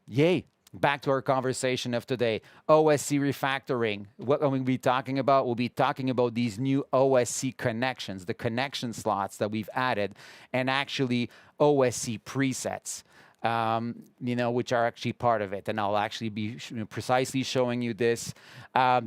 Yay. Back to our conversation of today. OSC refactoring. What we'll be talking about? We'll be talking about these new OSC connections, the connection slots that we've added, and actually OSC presets. Which are actually part of it. And I'll actually be precisely showing you this.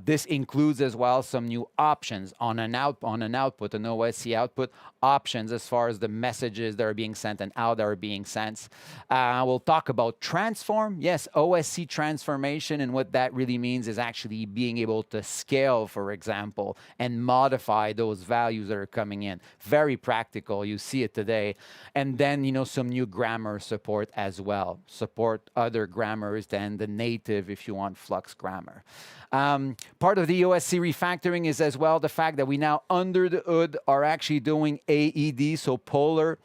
This includes as well some new options on an output, an OSC output options as far as the messages that are being sent and how they're being sent. We'll talk about transform. Yes, OSC transformation, and what that really means is actually being able to scale, for example, and modify those values that are coming in. Very practical. You see it today. And then, some new grammar support as well. Support other grammars than the native, if you want, FLUX grammar. Part of the OSC refactoring is as well the fact that we now, under the hood, are actually doing AED, so polar,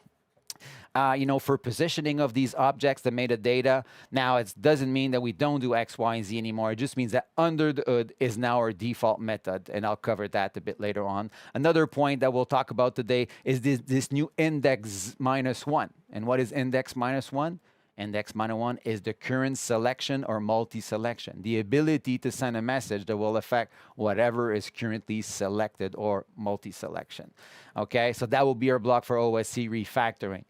for positioning of these objects, the metadata. Now, it doesn't mean that we don't do X, Y, and Z anymore. It just means that under the hood is now our default method, and I'll cover that a bit later on. Another point that we'll talk about today is this new index -1. And what is index -1? Index -1 is the current selection or multi-selection, the ability to send a message that will affect whatever is currently selected or multi-selection. Okay, so that will be our block for OSC refactoring.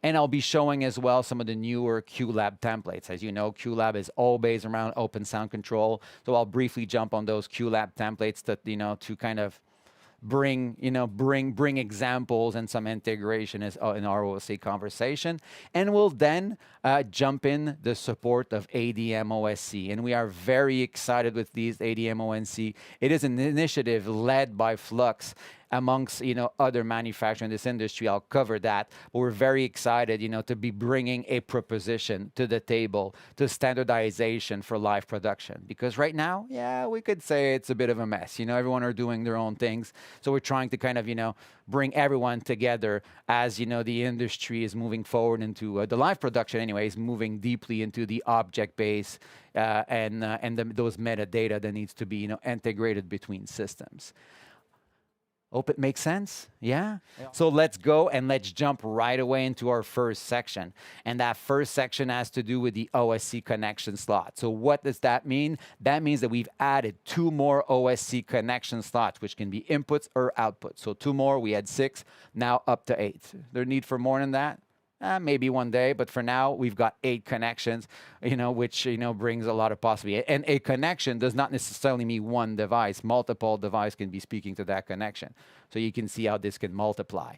And I'll be showing as well some of the newer QLab templates. As you know, QLab is all based around open sound control. So I'll briefly jump on those QLab templates that, to kind of bring examples and some integration in our OSC conversation. And we'll then jump in the support of ADM OSC. And we are very excited with these ADM OSC. It is an initiative led by FLUX amongst other manufacturers in this industry. I'll cover that, but we're very excited to be bringing a proposition to the table to standardization for live production, because right now, yeah, we could say it's a bit of a mess. Everyone are doing their own things, so we're trying to kind of bring everyone together as the industry is moving forward into the live production anyways, moving deeply into the object base and those metadata that needs to be integrated between systems. Hope it makes sense. Yeah? So let's go and let's jump right away into our first section. And that first section has to do with the OSC connection slot. So what does that mean? That means that we've added 2 more OSC connection slots, which can be inputs or outputs. So 2 more, we had 6, now up to 8. There need for more than that? Maybe one day, but for now, we've got 8 connections, which, brings a lot of possibility. And a connection does not necessarily mean one device. Multiple devices can be speaking to that connection. So you can see how this can multiply.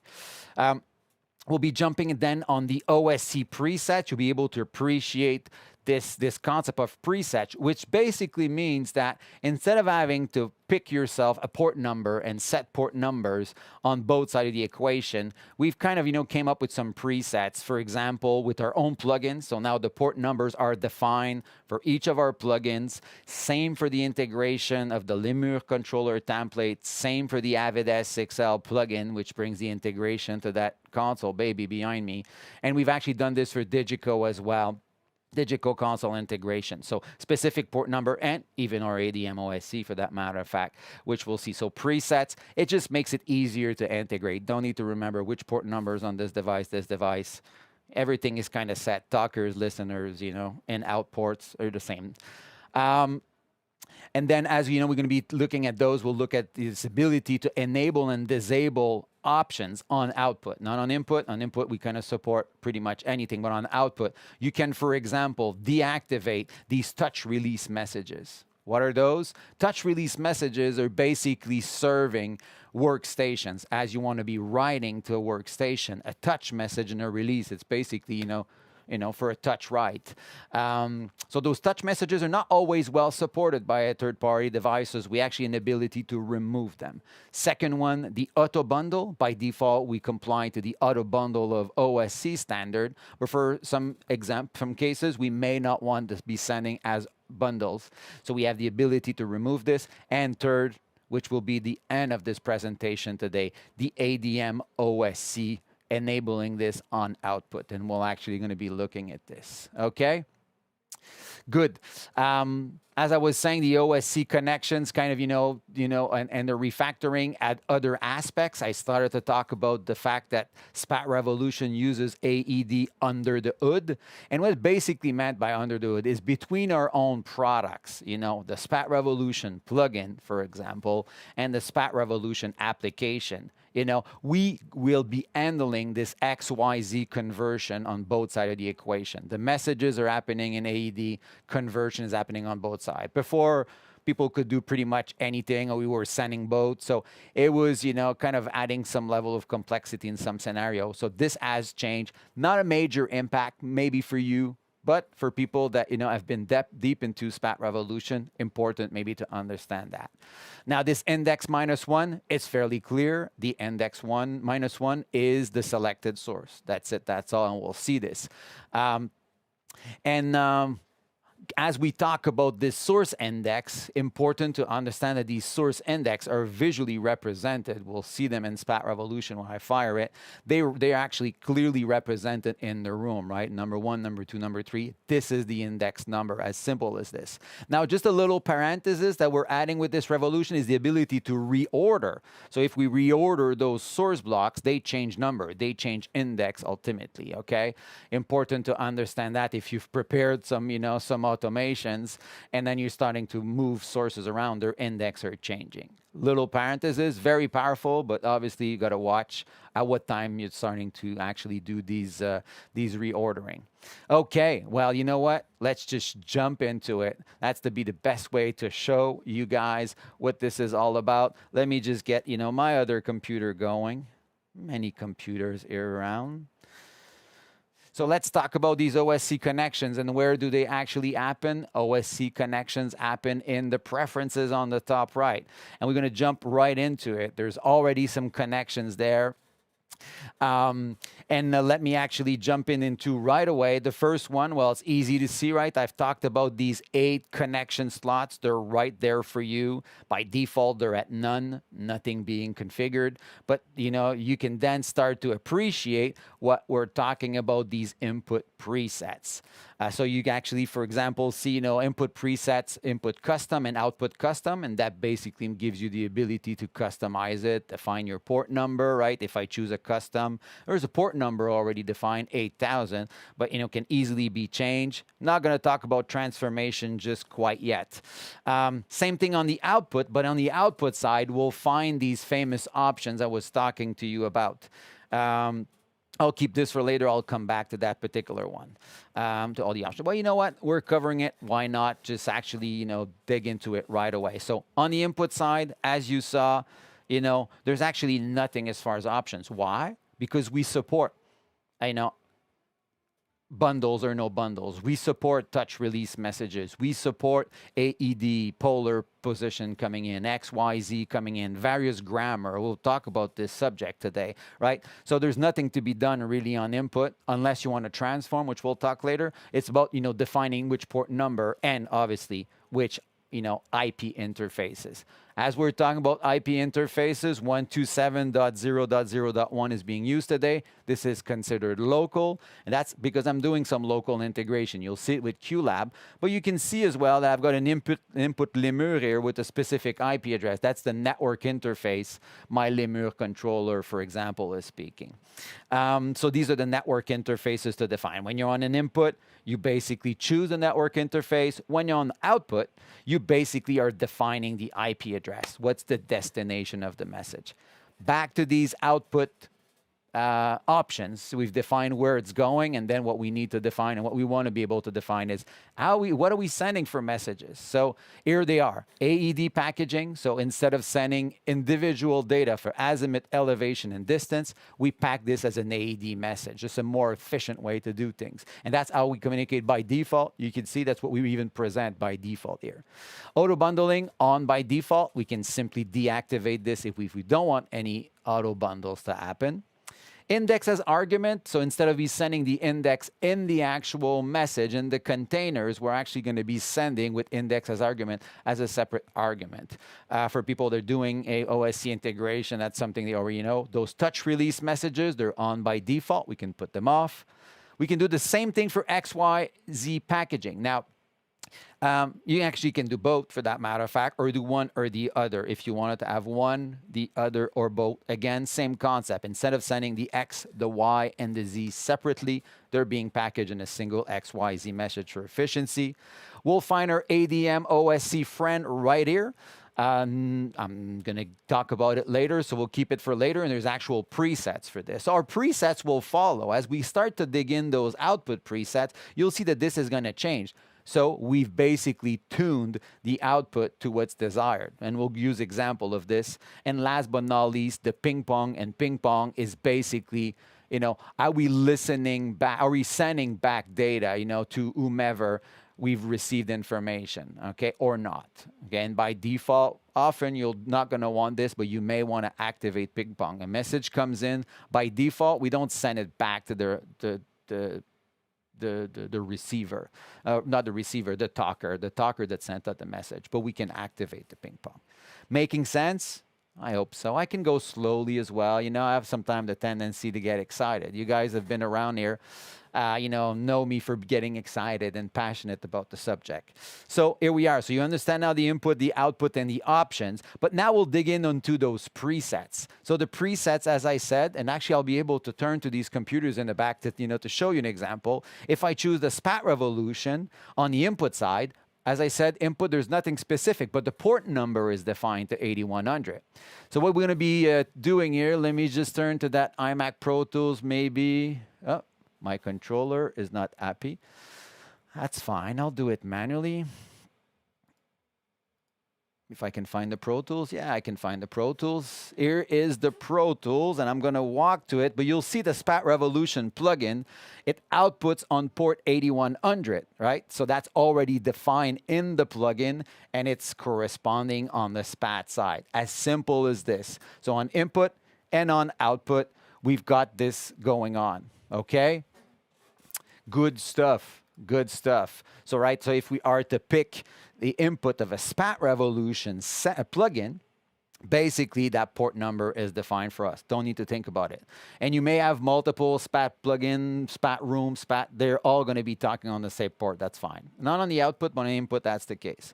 We'll be jumping then on the OSC preset. You'll be able to appreciate this concept of preset, which basically means that instead of having to pick yourself a port number and set port numbers on both sides of the equation, we've kind of, came up with some presets, for example, with our own plugins. So now the port numbers are defined for each of our plugins. Same for the integration of the Lemur controller template. Same for the Avid S6L plugin, which brings the integration to that console baby behind me. And we've actually done this for Digico as well. Digico console integration. So specific port number and even our ADM OSC for that matter of fact, which we'll see. So presets, it just makes it easier to integrate. Don't need to remember which port numbers on this device. Everything is kind of set. Talkers, listeners, and out ports are the same. And then as we're going to be looking at those, we'll look at this ability to enable and disable options on output, not on input. On input, we kind of support pretty much anything, but on output, you can, for example, deactivate these touch release messages. What are those? Touch release messages are basically serving workstations. As you want to be writing to a workstation, a touch message and a release, it's basically, for a touch write. So those touch messages are not always well supported by third-party devices. We actually have an ability to remove them. Second one, the auto bundle. By default, we comply to the auto bundle of OSC standard, but for some cases, we may not want to be sending as bundles. So we have the ability to remove this. And third, which will be the end of this presentation today, the ADM OSC enabling this on output, and we're actually going to be looking at this, okay? Good. As I was saying, the OSC connections kind of, and the refactoring at other aspects. I started to talk about the fact that SPAT Revolution uses AED under the hood. And what basically meant by under the hood is between our own products, the SPAT Revolution plugin, for example, and the SPAT Revolution application. We will be handling this XYZ conversion on both sides of the equation. The messages are happening in AED, conversion is happening on both sides. Before, people could do pretty much anything, or we were sending both. So it was, kind of adding some level of complexity in some scenarios. So this has changed. Not a major impact, maybe for you, but for people that have been deep into SPAT Revolution, important maybe to understand that. Now this index -1, it's fairly clear. The index -1 is the selected source. That's it. That's all, and we'll see this. As we talk about this source index, important to understand that these source index are visually represented. We'll see them in SPAT Revolution when I fire it. They're actually clearly represented in the room, right? Number 1, number 2, number 3. This is the index number, as simple as this. Now, just a little parenthesis that we're adding with this revolution is the ability to reorder. So if we reorder those source blocks, they change number, they change index ultimately, okay? Important to understand that if you've prepared some, some automations, and then you're starting to move sources around, their index are changing. Little parenthesis, very powerful, but obviously you got to watch at what time you're starting to actually do these reordering. Okay, well, you know what? Let's just jump into it. That's to be the best way to show you guys what this is all about. Let me just get, my other computer going. Many computers here around. So let's talk about these OSC connections and where do they actually happen. OSC connections happen in the preferences on the top right. And we're going to jump right into it. There's already some connections there. Let me actually jump into right away. The first one, well, it's easy to see, right? I've talked about these 8 connection slots. They're right there for you. By default, they're at none, nothing being configured. But, you can then start to appreciate what we're talking about, these input presets. So you can actually, for example, see, input presets, input custom and output custom, and that basically gives you the ability to customize it, define your port number, right? If I choose a custom, there's a port number already defined, 8000, but, can easily be changed. Not going to talk about transformation just quite yet. Same thing on the output, but on the output side, we'll find these famous options I was talking to you about. I'll keep this for later. I'll come back to that particular one, to all the options. Well, you know what? We're covering it. Why not just actually, dig into it right away? So on the input side, as you saw, there's actually nothing as far as options. Why? Because we support, bundles or no bundles. We support touch release messages. We support AED, polar position coming in, XYZ coming in, various grammar. We'll talk about this subject today, right? So there's nothing to be done really on input unless you want to transform, which we'll talk later. It's about, defining which port number and obviously which, IP interfaces. As we're talking about IP interfaces, 127.0.0.1 is being used today. This is considered local, and that's because I'm doing some local integration. You'll see it with QLab, but you can see as well that I've got an input lemur here with a specific IP address. That's the network interface my lemur controller, for example, is speaking. So these are the network interfaces to define. When you're on an input, you basically choose the network interface. When you're on the output, you basically are defining the IP address. What's the destination of the message? Back to these output options. So we've defined where it's going, and then what we need to define and what we want to be able to define is what are we sending for messages? So here they are, AED packaging. So instead of sending individual data for azimuth, elevation, and distance, we pack this as an AED message, just a more efficient way to do things. And that's how we communicate by default. You can see that's what we even present by default here. Auto bundling on by default. We can simply deactivate this if we don't want any auto bundles to happen. Index as argument. So instead of sending the index in the actual message in the containers, we're actually going to be sending with index as argument as a separate argument. For people that are doing a OSC integration, that's something they already know. Those touch release messages, they're on by default. We can put them off. We can do the same thing for XYZ packaging. Now, you actually can do both for that matter of fact, or do one or the other. If you wanted to have one, the other, or both, again, same concept. Instead of sending the X, the Y, and the Z separately, they're being packaged in a single XYZ message for efficiency. We'll find our ADM OSC friend right here. I'm going to talk about it later, so we'll keep it for later, and there's actual presets for this. Our presets will follow. As we start to dig in those output presets, you'll see that this is going to change. So we've basically tuned the output to what's desired. And we'll use example of this. And last but not least, the ping pong. And ping pong is basically, are we listening back? Are we sending back data, to whomever we've received information, okay, or not? Okay, and by default, often you're not going to want this, but you may want to activate ping pong. A message comes in. By default, we don't send it back to the receiver, not the receiver, the talker that sent out the message, but we can activate the ping pong. Making sense? I hope so. I can go slowly as well. I have sometimes the tendency to get excited. You guys have been around here, know me for getting excited and passionate about the subject. So here we are. So you understand now the input, the output, and the options. But now we'll dig in onto those presets. So the presets, as I said, and actually I'll be able to turn to these computers in the back to show you an example. If I choose the SPAT revolution on the input side, as I said, input, there's nothing specific, but the port number is defined to 8100. So what we're going to be doing here, let me just turn to that iMac Pro Tools maybe. Oh, my controller is not happy. That's fine. I'll do it manually. If I can find the Pro Tools, yeah, I can find the Pro Tools. Here is the Pro Tools, and I'm going to walk to it, but you'll see the SPAT Revolution plugin. It outputs on port 8100, right? So that's already defined in the plugin, and it's corresponding on the SPAT side. As simple as this. So on input and on output, we've got this going on, okay? Good stuff. Good stuff. So, right, so if we are to pick the input of a SPAT Revolution plugin, basically that port number is defined for us. Don't need to think about it. And you may have multiple SPAT plugin, SPAT room, SPAT. They're all going to be talking on the same port. That's fine. Not on the output, but on the input, that's the case.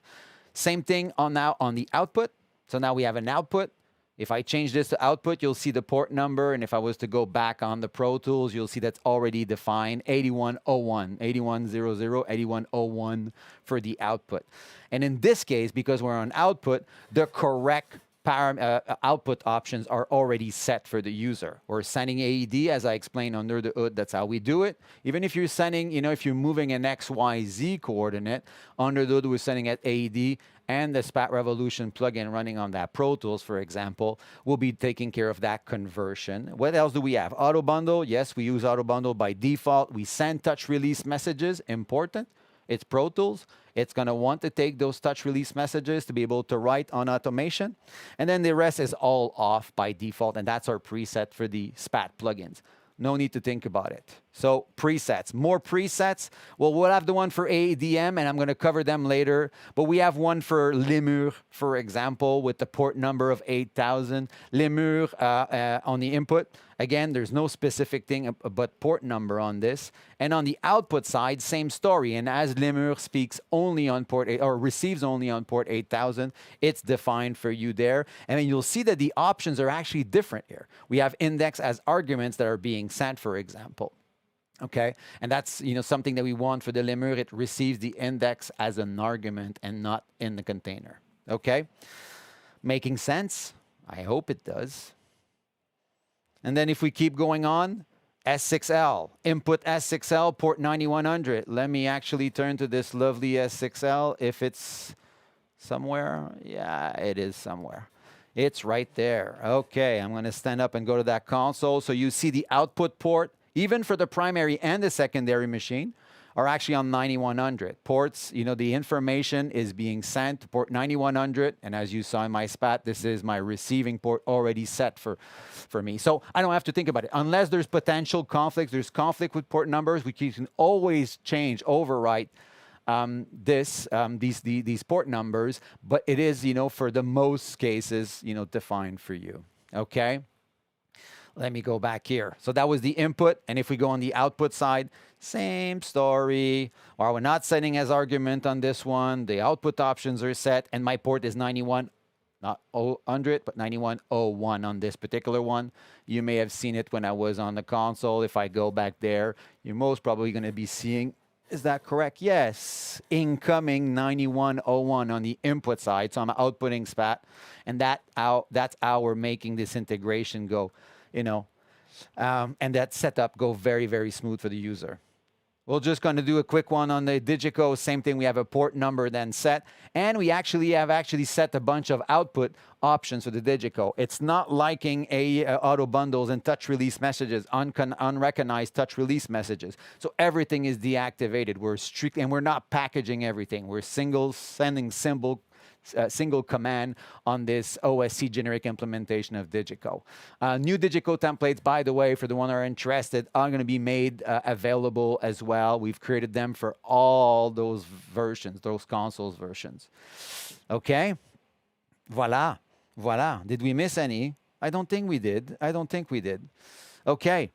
Same thing now on the output. So now we have an output. If I change this to output, you'll see the port number. And if I was to go back on the Pro Tools, you'll see that's already defined, 8101, 8100, 8101 for the output. And in this case, because we're on output, the correct output options are already set for the user. We're sending AED, as I explained under the hood. That's how we do it. Even if you're sending, if you're moving an XYZ coordinate, under the hood, we're sending at AED, and the SPAT Revolution plugin running on that Pro Tools, for example, will be taking care of that conversion. What else do we have? Auto bundle. Yes, we use auto bundle by default. We send touch release messages. Important. It's Pro Tools. It's going to want to take those touch release messages to be able to write on automation. And then the rest is all off by default. And that's our preset for the SPAT plugins. No need to think about it. So presets, more presets. Well, we'll have the one for ADM, and I'm going to cover them later. But we have one for Lemur, for example, with the port number of 8000. Lemur on the input. Again, there's no specific thing but port number on this. And on the output side, same story. And as Lemur speaks only on port 8, or receives only on port 8000, it's defined for you there. And then you'll see that the options are actually different here. We have index as arguments that are being sent, for example. Okay, and that's something that we want for the Lemur. It receives the index as an argument and not in the container. Okay, making sense? I hope it does. And then if we keep going on, S6L, input S6L, port 9100. Let me actually turn to this lovely S6L if it's somewhere. Yeah, it is somewhere. It's right there. Okay, I'm going to stand up and go to that console. So you see the output port, even for the primary and the secondary machine, are actually on 9100. Ports, the information is being sent to port 9100. And as you saw in my SPAT, this is my receiving port already set for me. So I don't have to think about it. Unless there's potential conflicts, there's conflict with port numbers, we can always overwrite these port numbers. But it is, for the most cases, defined for you. Okay? Let me go back here. So that was the input. And if we go on the output side, same story. Or we're not setting as argument on this one. The output options are set. And my port is 91, not 100, but 9101 on this particular one. You may have seen it when I was on the console. If I go back there, you're most probably going to be seeing, is that correct? Yes. Incoming 9101 on the input side. So I'm outputting SPAT. And that's how we're making this integration go. And that setup go very, very smooth for the user. We're just going to do a quick one on the Digico. Same thing. We have a port number then set. And we have set a bunch of output options for the Digico. It's not liking auto bundles and touch release messages, unrecognized touch release messages. So everything is deactivated. And we're not packaging everything. We're sending single command on this OSC generic implementation of Digico. New Digico templates, by the way, for the one who are interested, are going to be made available as well. We've created them for all those versions, those consoles versions. Okay? Voila. Did we miss any? I don't think we did. Okay.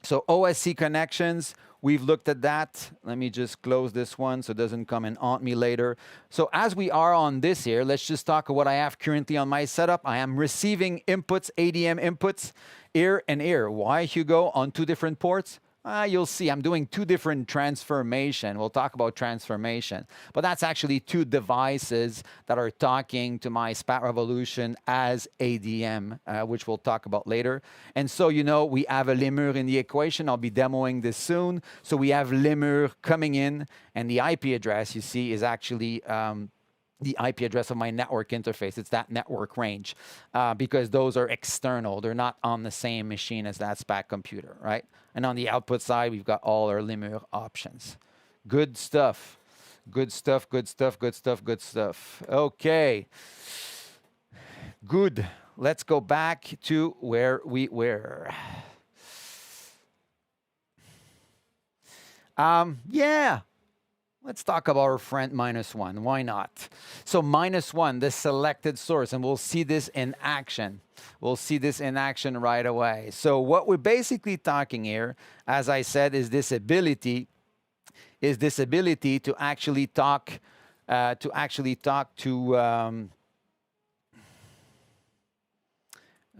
So OSC connections, we've looked at that. Let me just close this one so it doesn't come and haunt me later. So as we are on this here, let's just talk about what I have currently on my setup. I am receiving inputs, ADM inputs, here and here. Why, Hugo, on 2 different ports? You'll see I'm doing 2 different transformation. We'll talk about transformation. But that's actually 2 devices that are talking to my SPAT Revolution as ADM, which we'll talk about later. And so, we have a lemur in the equation. I'll be demoing this soon. So we have lemur coming in, and the IP address, you see, is actually the IP address of my network interface. It's that network range because those are external. They're not on the same machine as that SPAT computer, right? And on the output side, we've got all our lemur options. Good stuff. Okay. Good. Let's go back to where we were. Yeah. Let's talk about our friend -1. Why not? So -1, the selected source, and we'll see this in action. We'll see this in action right away. So what we're basically talking here, as I said, is this ability to actually talk to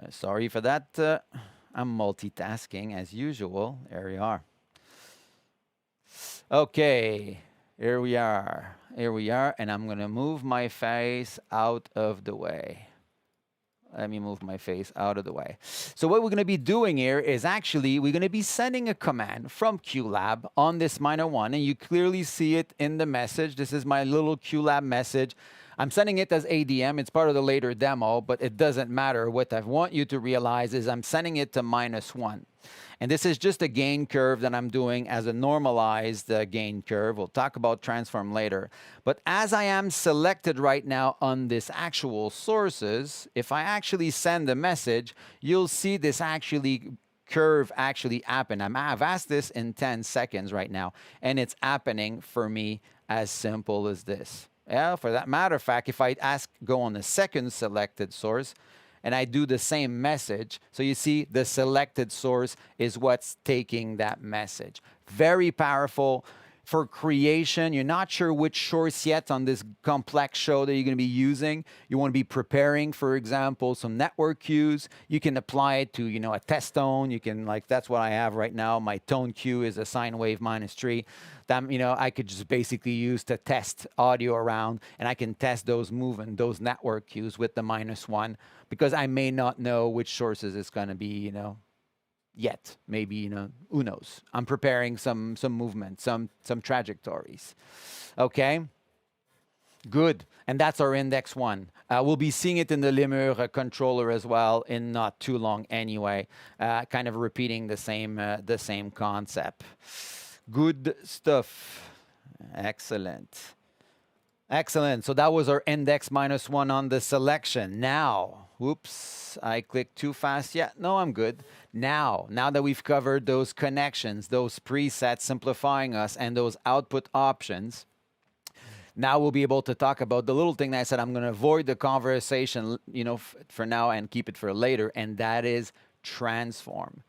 sorry for that. I'm multitasking as usual. There we are. Okay. Here we are, and I'm going to move my face out of the way. Let me move my face out of the way. So what we're going to be doing here is actually we're going to be sending a command from QLab on this -1, and you clearly see it in the message. This is my little QLab message. I'm sending it as ADM. It's part of the later demo, but it doesn't matter. What I want you to realize is I'm sending it to -1. And this is just a gain curve that I'm doing as a normalized gain curve. We'll talk about transform later. But as I am selected right now on this actual sources, if I actually send a message, you'll see this curve actually happen. I've asked this in 10 seconds right now, and it's happening for me as simple as this. Yeah, for that matter of fact, if I go on the second selected source, and I do the same message. So you see the selected source is what's taking that message. Very powerful for creation. You're not sure which source yet on this complex show that you're going to be using. You want to be preparing, for example, some network queues. You can apply it to, a test tone. You can, that's what I have right now. My tone queue is a sine wave -3. That, I could just basically use to test audio around, and I can test those those network queues with the -1 because I may not know which sources it's going to be, yet. Maybe, who knows? I'm preparing some movement, some trajectories. Okay? Good. And that's our index 1. We'll be seeing it in the lemur controller as well in not too long anyway, kind of repeating the same concept. Good stuff. Excellent. Excellent. So that was our index -1 on the selection. Now, whoops, I clicked too fast. Yeah, no, I'm good. Now that we've covered those connections, those presets simplifying us, and those output options, now we'll be able to talk about the little thing that I said I'm going to avoid the conversation, for now and keep it for later, and that is transform.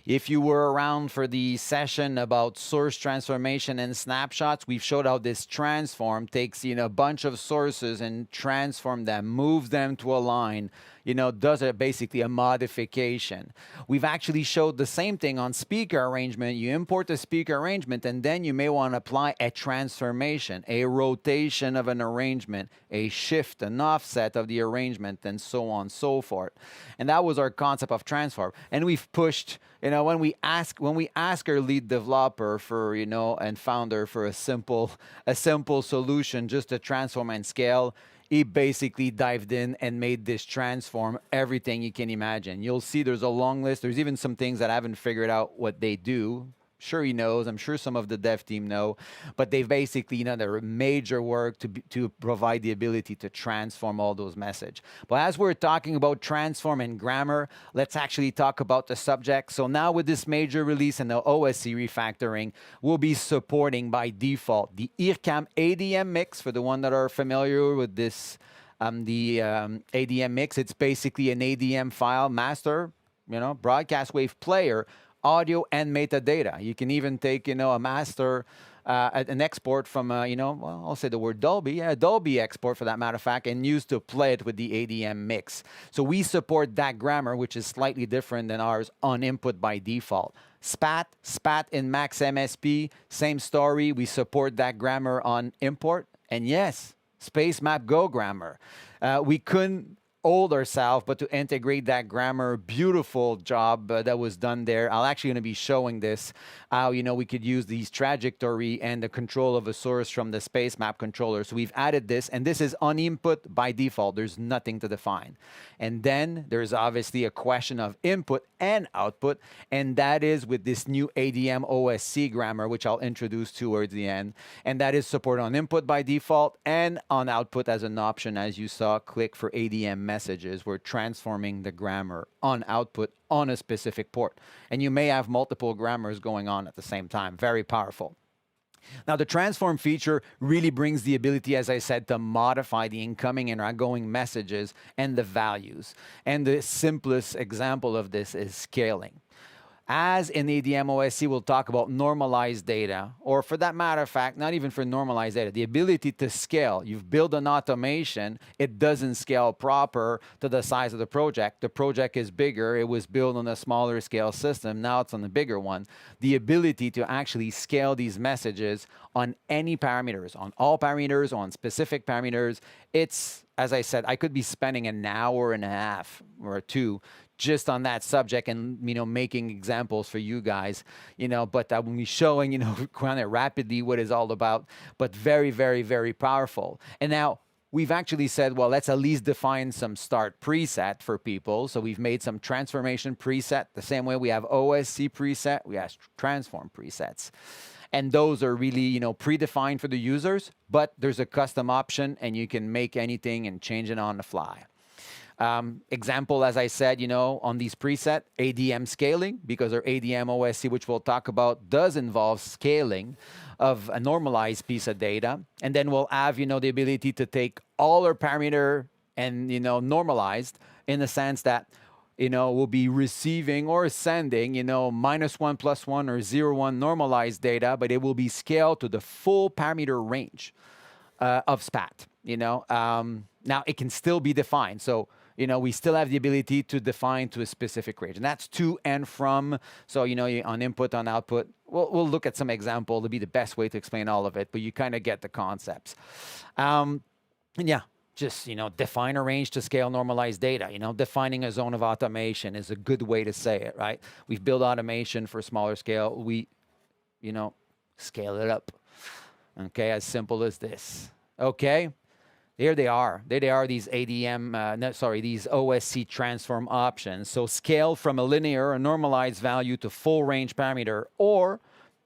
If you were around for the session about source transformation and snapshots, we've showed how this transform takes, a bunch of sources and transform them, moves them to a line, does basically a modification. We've actually showed the same thing on speaker arrangement. You import the speaker arrangement, and then you may want to apply a transformation, a rotation of an arrangement, a shift, an offset of the arrangement, and so on and so forth. And that was our concept of transform. And we've pushed, when we ask our lead developer for, and founder for a simple solution just to transform and scale, he basically dived in and made this transform everything you can imagine. You'll see there's a long list. There's even some things that I haven't figured out what they do. Sure he knows. I'm sure some of the dev team know. But they've basically done their major work to provide the ability to transform all those messages. But as we're talking about transform and grammar, let's actually talk about the subject. So now with this major release and the OSC refactoring, we'll be supporting by default the IRCAM ADM mix. For the one that are familiar with this, the ADM mix, it's basically an ADM file master, broadcast wave player, audio and metadata. You can even take, a master, an export from, well, I'll say the word Dolby, Dolby export for that matter of fact, and use to play it with the ADM mix. So we support that grammar, which is slightly different than ours on input by default. SPAT in Max MSP, same story. We support that grammar on import. And yes, Spacemap Go grammar. We couldn't hold ourselves, but to integrate that grammar, beautiful job that was done there. I'm actually going to be showing this, how, we could use these trajectory and the control of a source from the Spacemap controller. So we've added this, and this is on input by default. There's nothing to define. And then there's obviously a question of input and output, and that is with this new ADM OSC grammar, which I'll introduce towards the end. And that is supported on input by default and on output as an option. As you saw, click for ADM messages. We're transforming the grammar on output on a specific port. And you may have multiple grammars going on at the same time. Very powerful. Now, the transform feature really brings the ability, as I said, to modify the incoming and outgoing messages and the values. And the simplest example of this is scaling. As in ADM OSC, we'll talk about normalized data, or for that matter of fact, not even for normalized data, the ability to scale. You've built an automation, it doesn't scale proper to the size of the project. The project is bigger, it was built on a smaller scale system, now it's on a bigger one. The ability to actually scale these messages on any parameters, on all parameters, on specific parameters, it's, as I said, I could be spending an hour and a half or two just on that subject and, making examples for you guys, but I will be showing, kind of rapidly what it's all about, but very, very, very powerful. And now we've actually said, well, let's at least define some start preset for people. So we've made some transformation preset, the same way we have OSC preset, we have transform presets. And those are really, predefined for the users, but there's a custom option and you can make anything and change it on the fly. Example, as I said, on these preset, ADM scaling, because our ADM OSC, which we'll talk about, does involve scaling of a normalized piece of data. And then we'll have, the ability to take all our parameter and, normalized in the sense that, we'll be receiving or sending, -1, +1, or 0, 1 normalized data, but it will be scaled to the full parameter range of SPAT, Now, it can still be defined. So, we still have the ability to define to a specific range. And that's to and from. So, on input, on output. We'll look at some example to be the best way to explain all of it, but you kind of get the concepts. And yeah, just, define a range to scale normalized data. Defining a zone of automation is a good way to say it, right? We've built automation for smaller scale. We, scale it up. Okay, as simple as this. Okay. Here they are. There they are, these these OSC transform options. So scale from a linear, a normalized value to full range parameter, or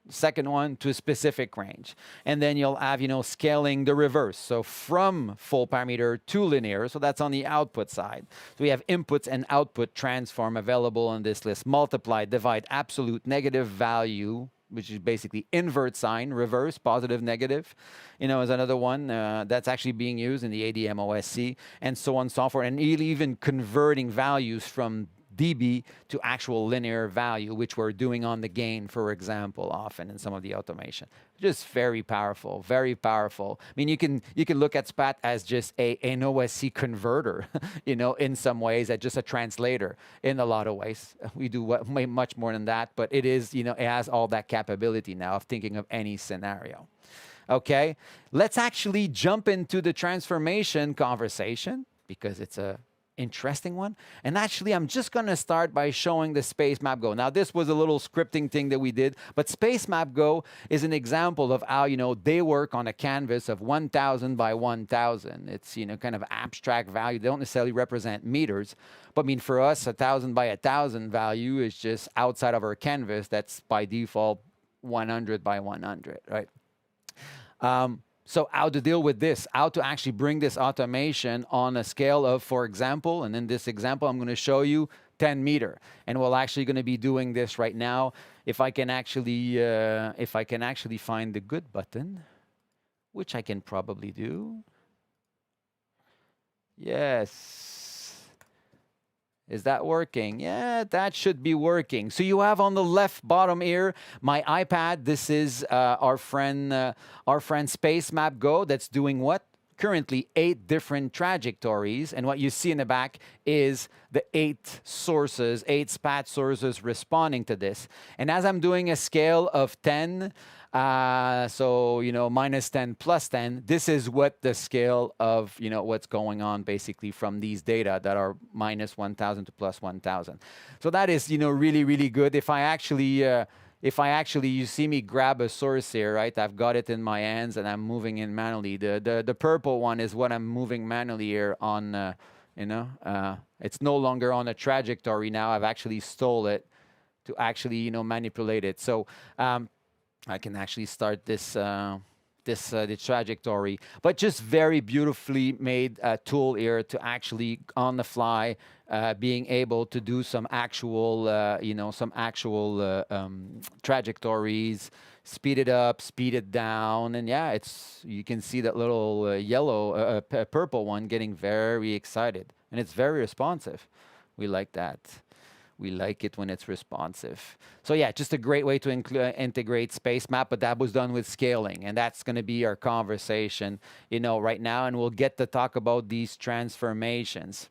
second one to a specific range. And then you'll have, scaling the reverse. So from full parameter to linear. So that's on the output side. So we have inputs and output transform available on this list. Multiply, divide, absolute, negative value, which is basically invert sign, reverse, positive, negative, is another one that's actually being used in the ADM OSC, and so on and so forth. And even converting values from dB to actual linear value, which we're doing on the gain, for example, often in some of the automation. Just very powerful, very powerful. I mean, you can look at SPAT as just an OSC converter, you know, in some ways, as just a translator. In a lot of ways, we do much more than that, but it is, you know, it has all that capability now of thinking of any scenario. Okay, let's actually jump into the transformation conversation because it's a interesting one. And actually, I'm just going to start by showing the Spacemap Go. Now, this was a little scripting thing that we did, but Spacemap Go is an example of how, you know, they work on a canvas of 1,000 by 1,000. It's, you know, kind of abstract value. They don't necessarily represent meters, but I mean, for us, 1,000 by 1,000 value is just outside of our canvas. That's by default 100 by 100, right? So how to deal with this, how to actually bring this automation on a scale of, for example, and in this example, I'm going to show you 10 meter. And we're actually going to be doing this right now. If I can actually find the good button, which I can probably do. Yes. Is that working? Yeah, that should be working. So you have on the left bottom here my iPad. This is our friend Spacemap Go that's doing what? Currently 8 different trajectories. And what you see in the back is the 8 sources, 8 SPAT sources responding to this. And as I'm doing a scale of 10, so, you know, minus 10 plus 10, this is what the scale of, you know, what's going on basically from these data that are minus 1,000 to plus 1,000. So that is, you know, really, really good. If I actually, you see me grab a source here, right? I've got it in my hands and I'm moving in manually. The purple one is what I'm moving manually here on, you know, it's no longer on a trajectory now. I've actually stole it to actually, you know, manipulate it. So, I can actually start this the trajectory, but just very beautifully made tool here to actually on the fly being able to do some actual you know, some actual trajectories, speed it up, speed it down, and yeah, it's, you can see that little yellow purple one getting very excited, and it's very responsive. We like that. We like it when it's responsive. So yeah, just a great way to integrate Spacemap, but that was done with scaling, and that's going to be our conversation, you know, right now, and we'll get to talk about these transformations.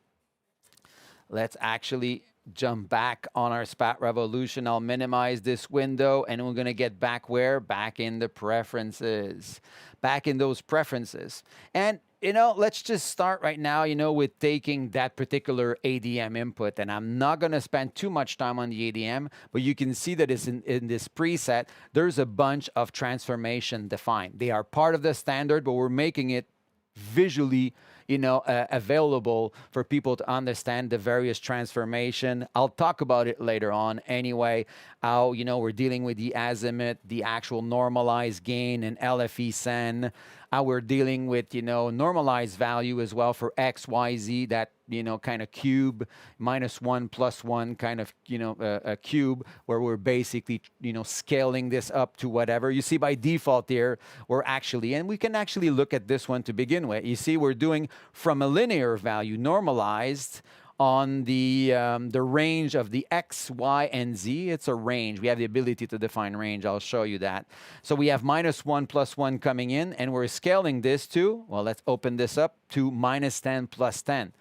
Let's actually jump back on our SPAT revolution. I'll minimize this window, and we're going to get back where? Back in the preferences. Back in those preferences. And you know, let's just start right now, you know, with taking that particular ADM input. And I'm not going to spend too much time on the ADM, but you can see that it's in this preset, there's a bunch of transformation defined. They are part of the standard, but we're making it visually, you know, available for people to understand the various transformation. I'll talk about it later on anyway, how, you know, we're dealing with the azimuth, the actual normalized gain and LFE sen, how we're dealing with, you know, normalized value as well for X, Y, Z, that, you know, kind of cube, -1 +1 kind of, you know, a cube, where we're basically, you know, scaling this up to whatever. You see by default here, we're actually, and we can actually look at this one to begin with. You see we're doing from a linear value normalized on the range of the X, Y, and Z. It's a range. We have the ability to define range. I'll show you that. So we have -1 +1 coming in, and we're scaling this to, well, let's open this up, to -10 + 10.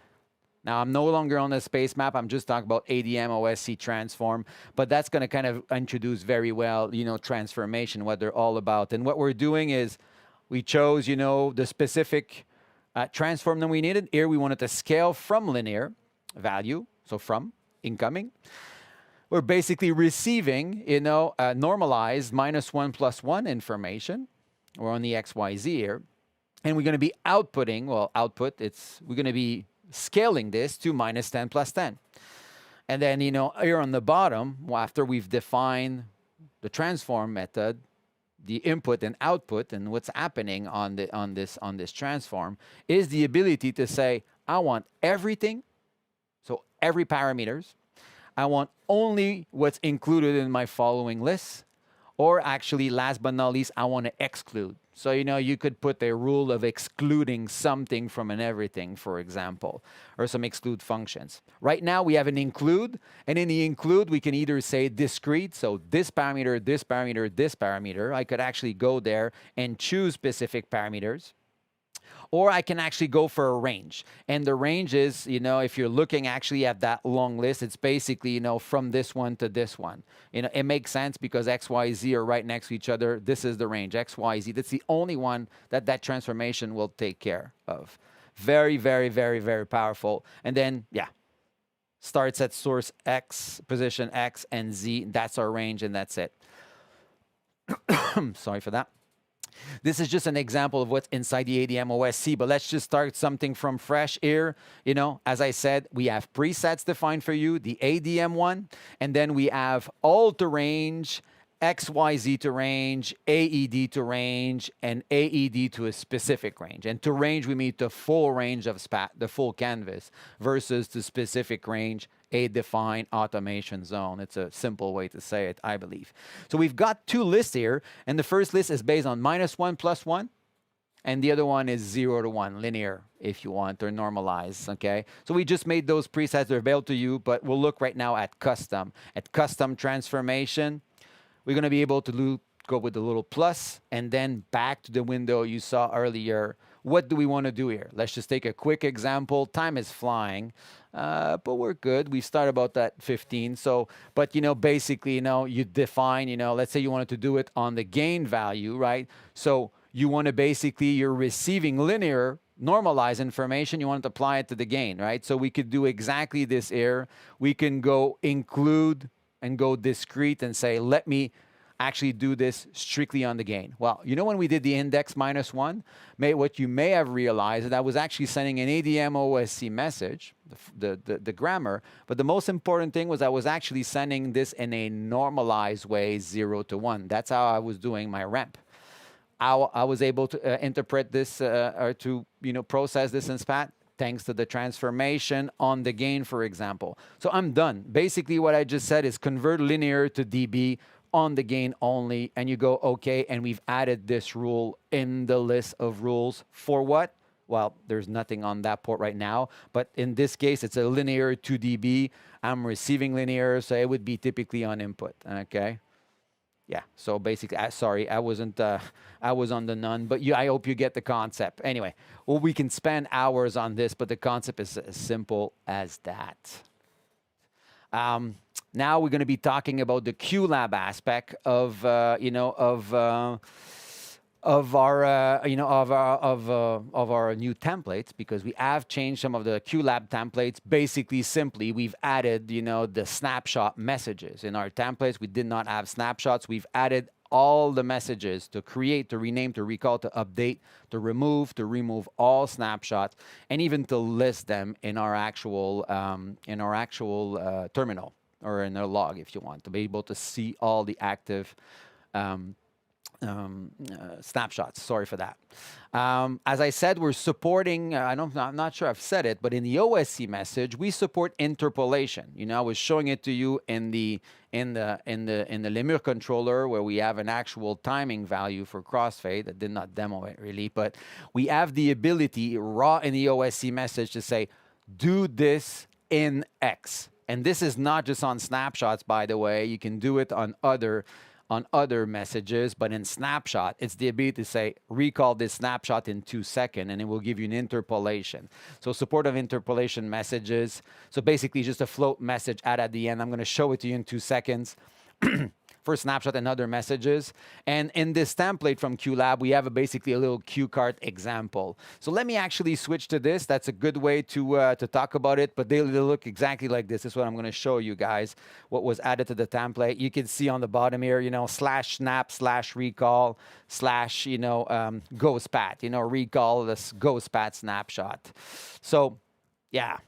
Now, I'm no longer on the space map. I'm just talking about ADM OSC transform, but that's going to kind of introduce very well, you know, transformation, what they're all about. And what we're doing is we chose, you know, the specific transform that we needed. Here, we wanted to scale from linear value, so from incoming. We're basically receiving, you know, normalized -1 + 1 information. We're on the XYZ here. And we're going to be outputting, well, output, we're going to be scaling this to -10 + 10. And then, you know, here on the bottom, after we've defined the transform method, the input and output, and what's happening on this transform, is the ability to say, I want everything, so every parameters. I want only what's included in my following list, or actually, last but not least, I want to exclude. So, you could put a rule of excluding something from an everything, for example, or some exclude functions. Right now, we have an include, and in the include, we can either say discrete, so this parameter, this parameter, this parameter. I could actually go there and choose specific parameters. Or I can actually go for a range. And the range is, if you're looking actually at that long list, it's basically, from this one to this one. It makes sense because X, Y, Z are right next to each other. This is the range, X, Y, Z. That's the only one that transformation will take care of. Very, very, very, very powerful. And then, yeah, starts at source X, position X and Z. That's our range, and that's it. Sorry for that. This is just an example of what's inside the ADM OSC, but let's just start something from fresh here. As I said, we have presets defined for you, the ADM one, and then we have all to range, XYZ to range, AED to range, and AED to a specific range. And to range, we mean the full range of SPAT, the full canvas, versus the specific range, a defined automation zone. It's a simple way to say it, I believe. So we've got two lists here, and the first list is based on -1 + 1, and the other one is 0 to 1, linear, if you want, or normalized, okay? So we just made those presets, they're available to you, but we'll look right now at custom. At custom transformation, we're going to be able to go with the little plus, and then back to the window you saw earlier. What do we want to do here? Let's just take a quick example. Time is flying, but we're good. We start about that 15. So, but basically, you define, let's say you wanted to do it on the gain value, right? So you want to basically, you're receiving linear normalized information, you want to apply it to the gain, right? So we could do exactly this here. We can go include and go discrete and say, let me actually do this strictly on the gain. Well, when we did the index -1, what you may have realized is that I was actually sending an ADM OSC message, the grammar, but the most important thing was I was actually sending this in a normalized way, 0 to 1. That's how I was doing my ramp. I was able to interpret this or to process this in SPAT thanks to the transformation on the gain, for example. So I'm done. Basically, what I just said is convert linear to dB on the gain only, and you go, okay, and we've added this rule in the list of rules for what? Well, there's nothing on that port right now, but in this case, it's a linear 2 dB. I'm receiving linear, so it would be typically on input, okay? Yeah, so basically, sorry, I was on the none, but I hope you get the concept. Anyway, well, we can spend hours on this, but the concept is as simple as that. Now we're going to be talking about the QLab aspect of our new templates, because we have changed some of the QLab templates. Basically, simply, we've added, the snapshot messages. In our templates, we did not have snapshots. We've added all the messages to create, to rename, to recall, to update, to remove all snapshots, and even to list them in our actual terminal, or in a log, if you want, to be able to see all the active snapshots. Sorry for that. As I said, we're supporting, I'm not sure I've said it, but in the OSC message, we support interpolation. I was showing it to you in the Lemur controller, where we have an actual timing value for crossfade. I did not demo it really, but we have the ability raw in the OSC message to say, do this in X. And this is not just on snapshots, by the way. You can do it on other messages, but in snapshot, it's the ability to say, recall this snapshot in 2 seconds, and it will give you an interpolation. So support of interpolation messages. So basically just a float message at the end. I'm going to show it to you in 2 seconds. For snapshot and other messages. And in this template from QLab, we have basically a little cue card example. So let me actually switch to this. That's a good way to talk about it, but they look exactly like this. This is what I'm going to show you guys, what was added to the template. You can see on the bottom here, /snap /recall / go spat, recall this go spat snapshot. So yeah.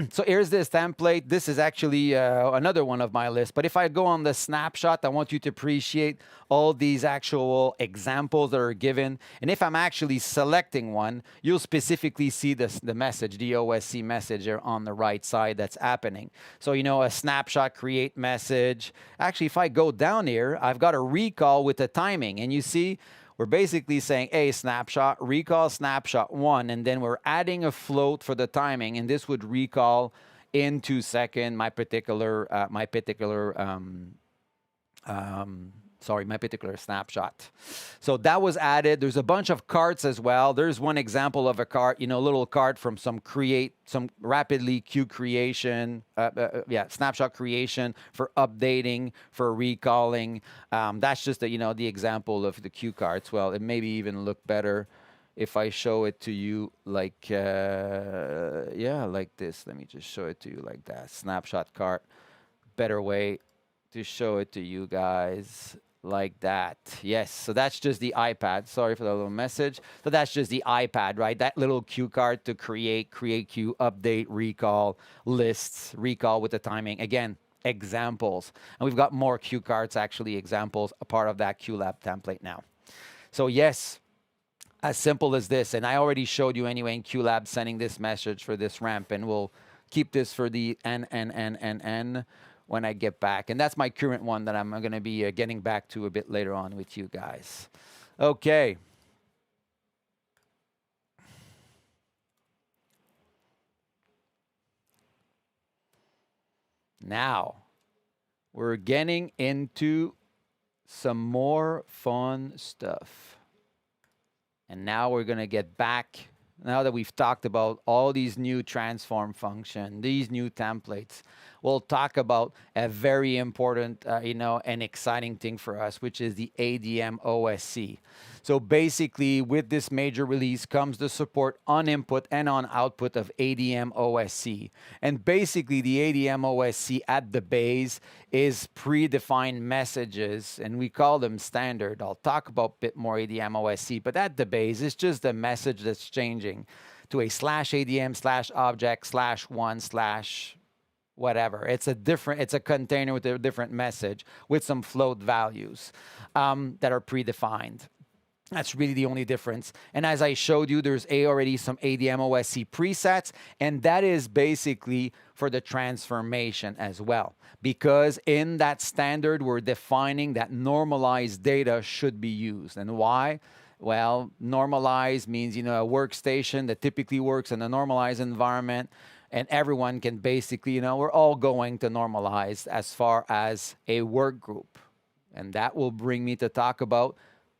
So here's this template. This is actually another one of my lists. But if I go on the snapshot, I want you to appreciate all these actual examples that are given. And if I'm actually selecting one, you'll specifically see the message, the OSC message here on the right side that's happening. So, a snapshot create message. Actually, if I go down here, I've got a recall with the timing. And you see, we're basically saying, hey, snapshot, recall snapshot 1, and then we're adding a float for the timing, and this would recall in 2 seconds my particular my particular snapshot. So that was added. There's a bunch of carts as well. There's one example of a cart, a little cart from some rapidly queue creation, snapshot creation for updating, for recalling. That's just the example of the queue carts. Well, it maybe even look better if I show it to you like this. Let me just show it to you like that. Snapshot cart, better way to show it to you guys. Like that. Yes, so that's just the iPad. Sorry for the little message. So that's just the iPad, right? That little cue card to create queue, update, recall, lists, recall with the timing. Again, examples. And we've got more cue cards, actually, examples, a part of that QLab template now. So yes, as simple as this. And I already showed you anyway in QLab sending this message for this ramp. And we'll keep this for the N when I get back. And that's my current one that I'm going to be getting back to a bit later on with you guys. Okay. Now, we're getting into some more fun stuff. And now we're going to get back, now that we've talked about all these new transform function, these new templates, we'll talk about a very important, and exciting thing for us, which is the ADM OSC. So basically, with this major release comes the support on input and on output of ADM OSC. And basically, the ADM OSC at the base is predefined messages, and we call them standard. I'll talk about a bit more ADM OSC, but at the base, it's just the message that's changing to a /ADM/object/1/ whatever. It's a container with a different message with some float values that are predefined. That's really the only difference. And as I showed you, there's already some ADM OSC presets, and that is basically for the transformation as well. Because in that standard, we're defining that normalized data should be used. And why? Well, normalized means, a workstation that typically works in a normalized environment, and everyone can basically, we're all going to normalize as far as a work group. And that will bring me to talk about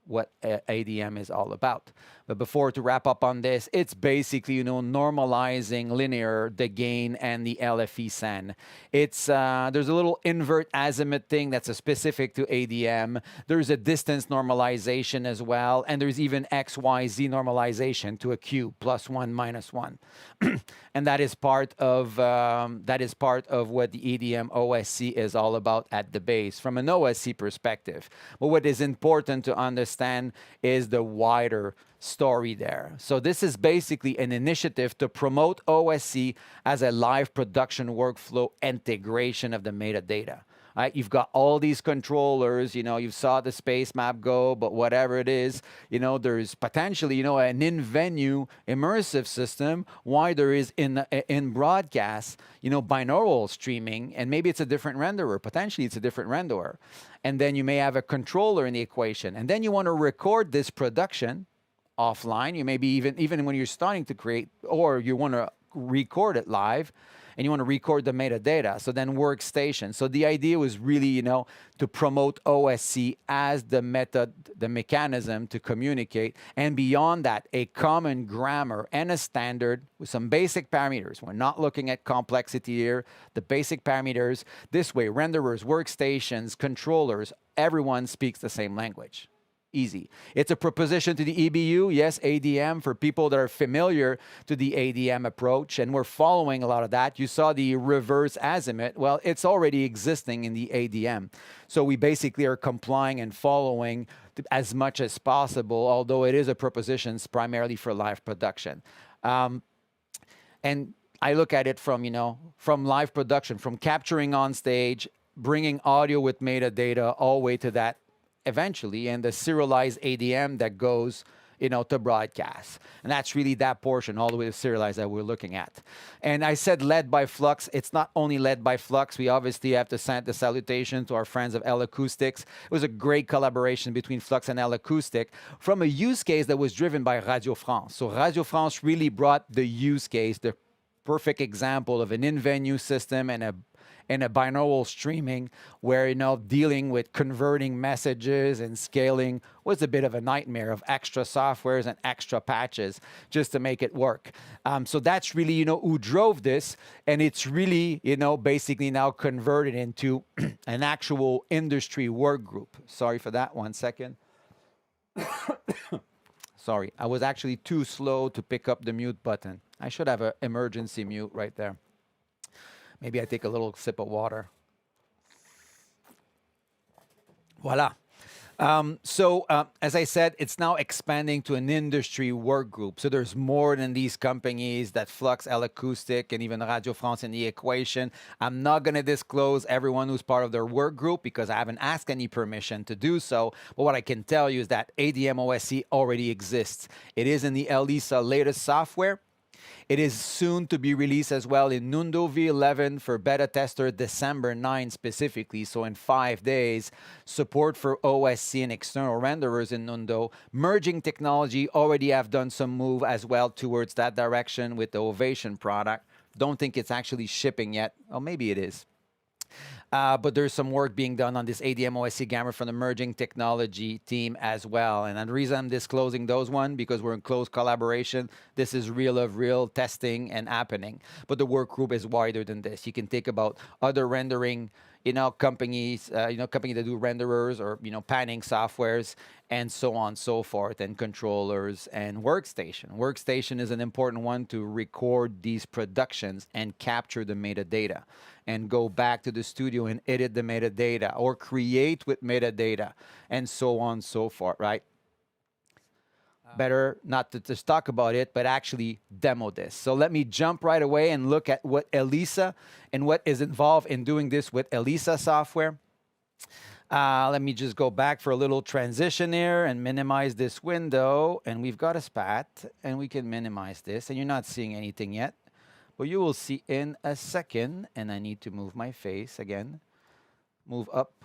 what ADM is all about. But before to wrap up on this, it's basically, normalizing linear, the gain, and the LFE sen. It's, there's a little invert azimuth thing that's a specific to ADM. There's a distance normalization as well. And there's even XYZ normalization to a Q, +1, -1. And that is part of what the ADM OSC is all about at the base from an OSC perspective. But what is important to understand is the wider story there. So this is basically an initiative to promote OSC as a live production workflow integration of the metadata. Right? You've got all these controllers, you saw the Spacemap Go, but whatever it is, there's potentially, an in-venue immersive system, why there is in broadcast, binaural streaming, and maybe it's a different renderer, potentially it's a different renderer. And then you may have a controller in the equation. And then you want to record this production offline. You maybe even when you're starting to create, or you want to record it live, and you want to record the metadata. So then workstation. So the idea was really, to promote OSC as the method, the mechanism to communicate. And beyond that, a common grammar and a standard with some basic parameters. We're not looking at complexity here. The basic parameters. This way, renderers, workstations, controllers, everyone speaks the same language. Easy. It's a proposition to the EBU, yes, ADM, for people that are familiar to the ADM approach, and we're following a lot of that. You saw the reverse azimuth. Well, it's already existing in the ADM. So we basically are complying and following as much as possible, although it is a proposition primarily for live production. And I look at it from, from live production, from capturing on stage, bringing audio with metadata all the way to that eventually, and the serialized ADM that goes to broadcast. And that's really that portion all the way to serialize that we're looking at. And I said led by FLUX. It's not only led by FLUX. We obviously have to send the salutation to our friends of L Acoustics. It was a great collaboration between FLUX and L Acoustic from a use case that was driven by Radio France. So Radio France really brought the use case, the perfect example of an in-venue system and a binaural streaming where, dealing with converting messages and scaling was a bit of a nightmare of extra softwares and extra patches just to make it work. So that's really, who drove this. And it's really, basically now converted into an actual industry work group. Sorry for that, 1 second. Sorry, I was actually too slow to pick up the mute button. I should have an emergency mute right there. Maybe I take a little sip of water. Voila. As I said, it's now expanding to an industry work group. So there's more than these companies that FLUX, L Acoustic, and even Radio France in the equation. I'm not going to disclose everyone who's part of their work group because I haven't asked any permission to do so. But what I can tell you is that ADM OSC already exists. It is in the ELISA latest software. It is soon to be released as well in Nundo V11 for beta tester December 9 specifically. So in 5 days, support for OSC and external renderers in Nundo. Merging technology already have done some move as well towards that direction with the Ovation product. Don't think it's actually shipping yet. Oh, maybe it is. But there's some work being done on this ADM OSC camera from the merging technology team as well. And the reason I'm disclosing those one, because we're in close collaboration. This is real of real testing and happening. But the work group is wider than this. You can think about other rendering, companies, companies that do renderers or, panning softwares and so on and so forth, and controllers and workstation. Workstation is an important one to record these productions and capture the metadata and go back to the studio and edit the metadata or create with metadata and so on and so forth, right? Better not to just talk about it, but actually demo this. So let me jump right away and look at what ELISA and what is involved in doing this with ELISA software. Let me just go back for a little transition here and minimize this window. And we've got a SPAT, and we can minimize this. And you're not seeing anything yet, but you will see in a second. And I need to move my face again. Move up.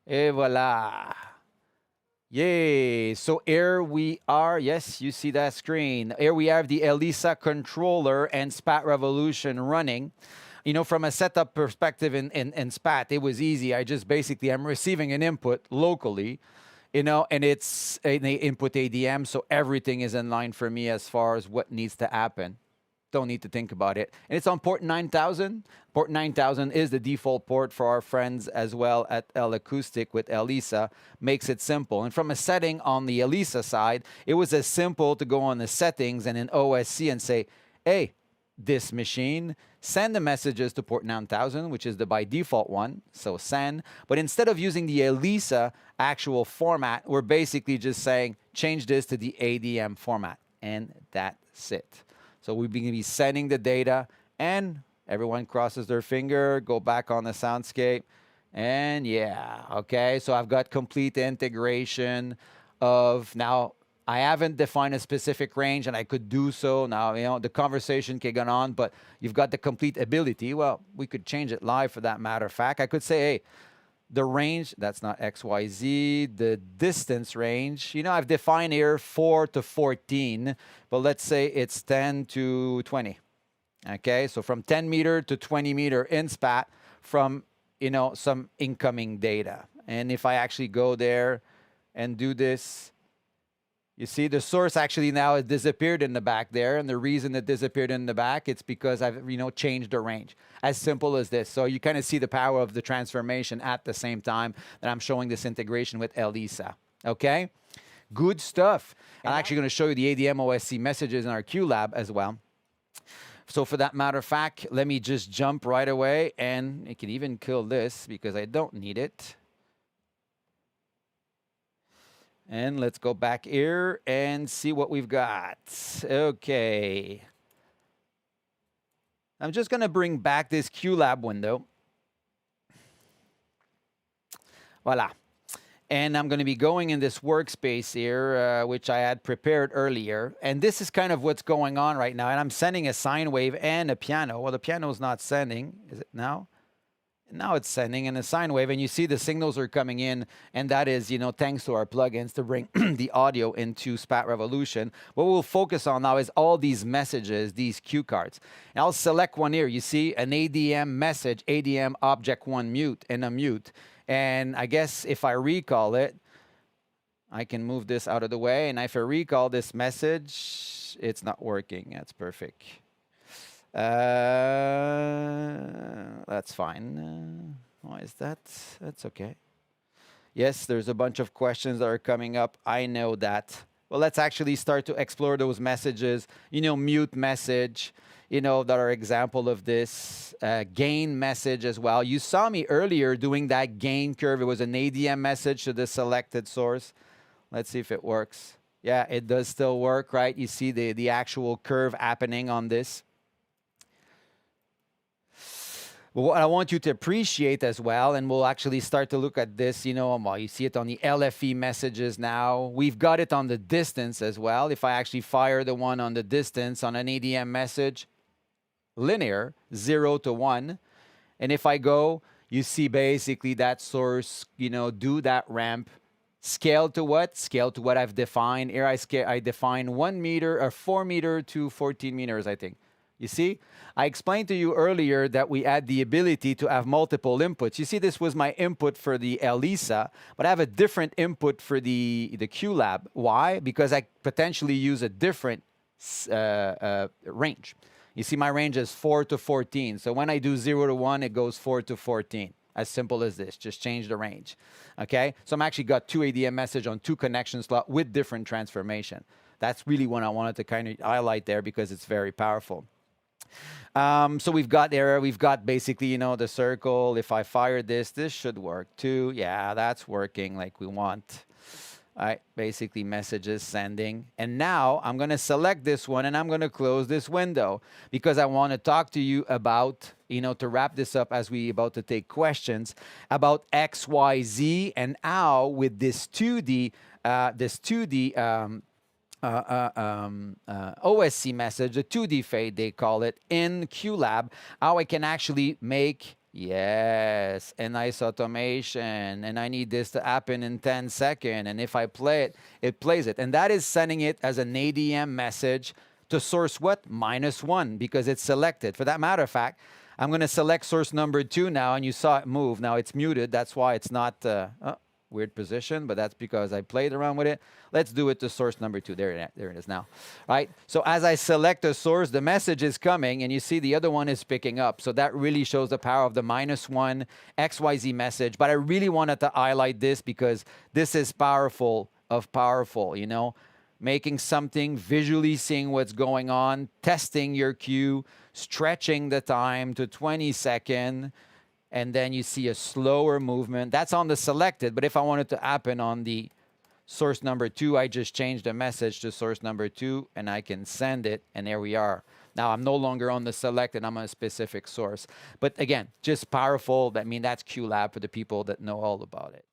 Et voila. Yay. So here we are. Yes, you see that screen. Here we have the ELISA controller and SPAT Revolution running. From a setup perspective in SPAT, it was easy. I'm receiving an input locally, and it's an input ADM. So everything is in line for me as far as what needs to happen. Don't need to think about it. And it's on port 9000. Port 9000 is the default port for our friends as well at L Acoustic with ELISA. Makes it simple. And from a setting on the ELISA side, it was as simple to go on the settings and in OSC and say, hey, this machine, send the messages to port 9000, which is the by default one, so send. But instead of using the ELISA actual format, we're basically just saying, change this to the ADM format, and that's it. So we're going to be sending the data, and everyone crosses their finger, go back on the soundscape, and yeah, okay. So I've got complete integration of now. I haven't defined a specific range, and I could do so. Now, the conversation can go on, but you've got the complete ability. Well, we could change it live for that matter of fact. I could say, hey, the range, that's not XYZ, the distance range, I've defined here 4 to 14, but let's say it's 10 to 20. Okay, so from 10 meter to 20 meter in SPAT from, some incoming data. And if I actually go there and do this, you see the source actually now has disappeared in the back there. And the reason it disappeared in the back, it's because I've, changed the range. As simple as this. So you kind of see the power of the transformation at the same time that I'm showing this integration with ELISA. Okay? Good stuff. I'm actually going to show you the ADM OSC messages in our QLab as well. So for that matter of fact, let me just jump right away. And it can even kill this because I don't need it. And let's go back here and see what we've got. Okay. I'm just going to bring back this QLab window. Voila. And I'm going to be going in this workspace here, which I had prepared earlier. And this is kind of what's going on right now. And I'm sending a sine wave and a piano. Well, the piano is not sending. Is it now? Now it's sending in a sine wave, and you see the signals are coming in, and that is, thanks to our plugins to bring the audio into SPAT Revolution. What we'll focus on now is all these messages, these cue cards. And I'll select one here. You see an ADM message, ADM object 1 mute, and a mute. And I guess if I recall it, I can move this out of the way, and if I recall this message, it's not working. That's perfect. That's fine. Why is that? That's okay. Yes, there's a bunch of questions that are coming up. I know that. Well, let's actually start to explore those messages. Mute message, that are example of this. Gain message as well. You saw me earlier doing that gain curve. It was an ADM message to the selected source. Let's see if it works. Yeah, it does still work, right? You see the actual curve happening on this. But what I want you to appreciate as well, and we'll actually start to look at this, well, you see it on the LFE messages now. We've got it on the distance as well. If I actually fire the one on the distance on an ADM message, linear, 0 to 1. And if I go, you see basically that source, do that ramp. Scale to what? Scale to what I've defined. Here I define 1 meter or 4 meter to 14 meters, I think. You see, I explained to you earlier that we had the ability to have multiple inputs. You see, this was my input for the ELISA, but I have a different input for the QLab. Why? Because I potentially use a different range. You see, my range is 4 to 14. So when I do 0 to 1, it goes 4 to 14. As simple as this. Just change the range. Okay? So I'm actually got 2 ADM message on 2 connection slots with different transformation. That's really what I wanted to kind of highlight there because it's very powerful. So we've got basically, the circle. If I fire this should work too. Yeah, that's working like we want. All right, basically messages sending. And now I'm going to select this one and I'm going to close this window because I want to talk to you about, to wrap this up as we about to take questions about XYZ and how with this 2D OSC message, the 2D fade they call it, in QLab, how I can actually make, yes, a nice automation, and I need this to happen in 10 seconds, and if I play it, it plays it. And that is sending it as an ADM message to source what? -1, because it's selected. For that matter of fact, I'm going to select source number 2 now, and you saw it move. Now it's muted. That's why it's not... weird position, but that's because I played around with it. Let's do it to source number 2. There it is now. Right? So as I select a source, the message is coming, and you see the other one is picking up. So that really shows the power of the -1 XYZ message. But I really wanted to highlight this because this is powerful, making something, visually seeing what's going on, testing your cue, stretching the time to 20 seconds, and then you see a slower movement. That's on the selected, but if I want it to happen on the source number 2, I just change the message to source number 2, and I can send it, and there we are. Now, I'm no longer on the selected, I'm on a specific source. But again, just powerful. That's QLab for the people that know all about it.